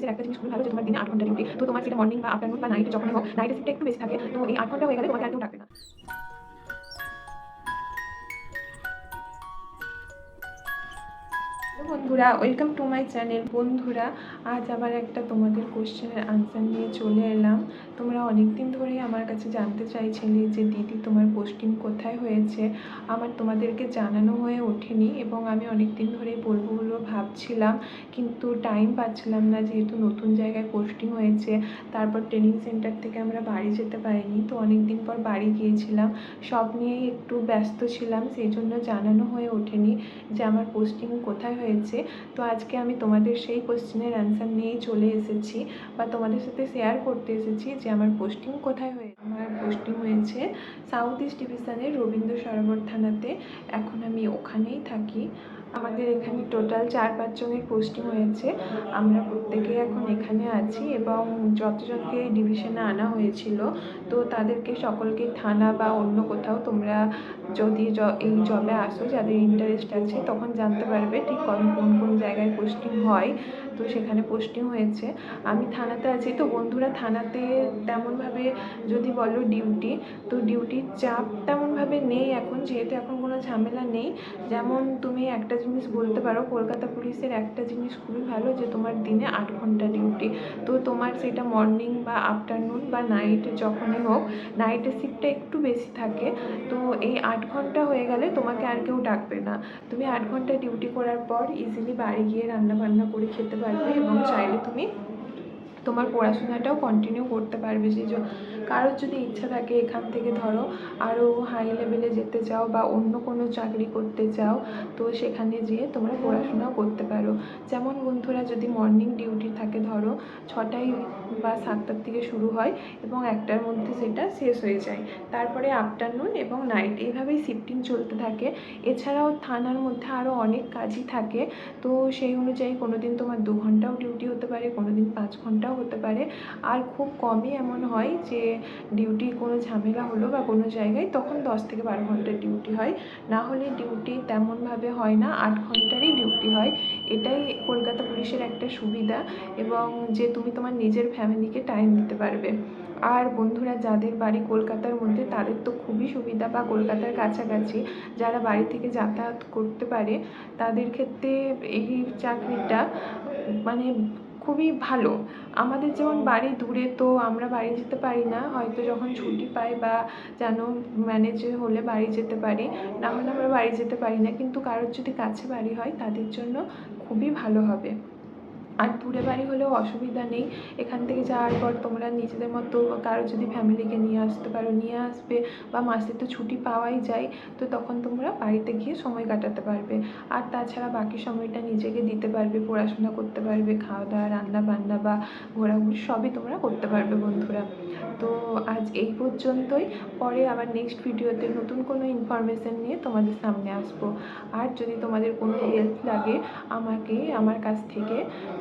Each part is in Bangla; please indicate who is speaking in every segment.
Speaker 1: পুলিশের একটা জিনিস খুবই ভালো যে তোমার দিনে 8 ঘন্টা ডিউটি। তো তোমার সেটা মর্নিং বা আফটারনুন বা নাইট যখনই হোক, নাইটের শিফটটা একটু বেশি থাকে। তো এই 8 ঘন্টা হয়ে গেলে তোমাকে আর কেউ ডাকবে না। তো বন্ধুরা, ওয়েলকাম টু মাই চ্যানেল। বন্ধুরা, আজ আবার একটা তোমাদের কোশ্চেনের আনসার নিয়ে চলে এলাম। তোমরা অনেক দিন ধরেই আমার কাছে জানতে চাইছিলে যে দিদি তোমার পোস্টিং কোথায় হয়েছে। আমার তোমাদেরকে জানানো হয়ে ওঠেনি এবং আমি অনেক দিন ধরেই বলবো বলে ভাবছিলাম, কিন্তু টাইম পাচ্ছিলাম না, যেহেতু নতুন জায়গায় পোস্টিং হয়েছে। তারপর ট্রেনিং সেন্টার থেকে আমরা বাড়ি যেতে পারিনি, তো অনেক দিন পর বাড়ি গিয়েছিলাম। সব নিয়েই একটু ব্যস্ত ছিলাম, সেই জন্য জানানো হয়ে ওঠেনি যে আমার পোস্টিং কোথায় হয়েছে। তো আজকে আমি তোমাদের সেই কোশ্চেনের অ্যান্সার নিয়েই চলে এসেছি, বা তোমাদের সাথে শেয়ার করতে এসেছি যে আমার পোস্টিং কোথায় হয়েছে। আমার পোস্টিং হয়েছে সাউথ ইস্ট ডিভিশনের রবীন্দ্র সরোবর থানাতে। এখন আমি ওখানেই থাকি। আমাদের এখানে টোটাল 4-5 জনের পোস্টিং হয়েছে। আমরা প্রত্যেকেই এখন এখানে আছি এবং যতজনকে ডিভিশনে আনা হয়েছিল, তো তাদেরকে সকলকে থানা বা অন্য কোথাও, তোমরা যদি এই জবে আসো, যাদের ইন্টারেস্ট আছে, তখন জানতে পারবে ঠিক কোন কোন জায়গায় পোস্টিং হয়। তো সেখানে পোস্টিং হয়েছে। আমি থানাতে আছি। তো বন্ধুরা, থানাতে তেমনভাবে যদি বলো ডিউটি, তো ডিউটির চাপ তেমনভাবে নেই এখন, যেহেতু এখন কোনো ঝামেলা নেই। যেমন তুমি একটা জিনিস বলতে পারো, কলকাতা পুলিশের একটা জিনিস খুবই ভালো যে তোমার দিনে 8 ঘন্টা ডিউটি। তো তোমার সেটা মর্নিং বা আফটারনুন বা নাইট যখনই হোক, নাইটের শিফটটা একটু বেশি থাকে। তো এই 8 ঘন্টা হয়ে গেলে তোমাকে আর কেউ ডাকবে না। তুমি 8 ঘন্টা ডিউটি করার পর ইজিলি বাড়ি গিয়ে রান্নাবান্না করে খেতে পারবে এবং চাইলে তুমি তোমার পড়াশোনাটাও কন্টিনিউ করতে পারবে। সেই জন্য কারোর যদি ইচ্ছা থাকে এখান থেকে ধরো আরও হাই লেভেলে যেতে চাও বা অন্য কোনো চাকরি করতে চাও, তো সেখানে যেয়ে তোমরা পড়াশোনাও করতে পারো। যেমন বন্ধুরা, যদি মর্নিং ডিউটি থাকে, ধরো 6টায় বা 7টার থেকে শুরু হয় এবং 1টার মধ্যে সেটা শেষ হয়ে যায়। তারপরে আফটারনুন এবং নাইট এইভাবেই শিফটিং চলতে থাকে। এছাড়াও থানার মধ্যে আরও অনেক কাজই থাকে। তো সেই অনুযায়ী কোনো দিন তোমার 2 ঘন্টাও ডিউটি হতে পারে, কোনো দিন 5 ঘন্টাও হতে পারে। আর খুব কমই এমন হয় যে ডিউটি কোনো ঝামেলা হলো বা কোনো জায়গায়, তখন 10 থেকে 12 ঘন্টার ডিউটি হয়। না হলে ডিউটি তেমনভাবে হয় না, 8 ঘন্টারই ডিউটি হয়। এটাই কলকাতা পুলিশের একটা সুবিধা, এবং যে তুমি তোমার নিজের ফ্যামিলিকে টাইম দিতে পারবে। আর বন্ধুরা, যাদের বাড়ি কলকাতার মধ্যে তাদের তো খুবই সুবিধা, বা কলকাতার কাছাকাছি যারা বাড়ি থেকে যাতায়াত করতে পারে, তাদের ক্ষেত্রে এই চাকরিটা মানে খুবই ভালো। আমাদের যেমন বাড়ি দূরে, তো আমরা বাড়ি যেতে পারি না, হয়তো যখন ছুটি পাই বা যেন ম্যানেজ হলে বাড়ি যেতে পারি, না হলে আমরা বাড়ি যেতে পারি না। কিন্তু কারোর যদি কাছে বাড়ি হয়, তাদের জন্য খুবই ভালো হবে। আর দূরে বাড়ি হলেও অসুবিধা নেই, এখান থেকে যাওয়ার পর তোমরা নিজেদের মতো কারো যদি ফ্যামিলিকে নিয়ে আসতে পারো, নিয়ে আসবে, বা মাসে তো ছুটি পাওয়াই যায়, তো তখন তোমরা বাড়িতে গিয়ে সময় কাটাতে পারবে। আর তাছাড়া বাকি সময়টা নিজেকে দিতে পারবে, পড়াশোনা করতে পারবে, খাওয়া দাওয়া, রান্না বান্না বা ঘোরাঘুরি সবই তোমরা করতে পারবে বন্ধুরা। তো আজ এই পর্যন্তই। পরে আবার নেক্সট ভিডিওতে নতুন কোনো ইনফরমেশান নিয়ে তোমাদের সামনে আসবো। আর যদি তোমাদের কোনো হেল্প লাগে আমাকে, আমার কাছ থেকে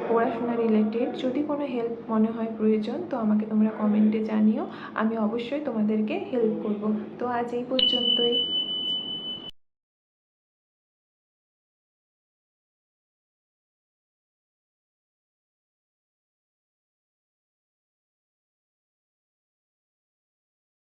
Speaker 1: পড়াশোনা রিলেটেড যদি কোনো হেল্প মনে হয় প্রয়োজন, তো আমাকে তোমরা কমেন্টে জানিও। আমি অবশ্যই তোমাদেরকে হেল্প করব। তো আজ এই পর্যন্তই।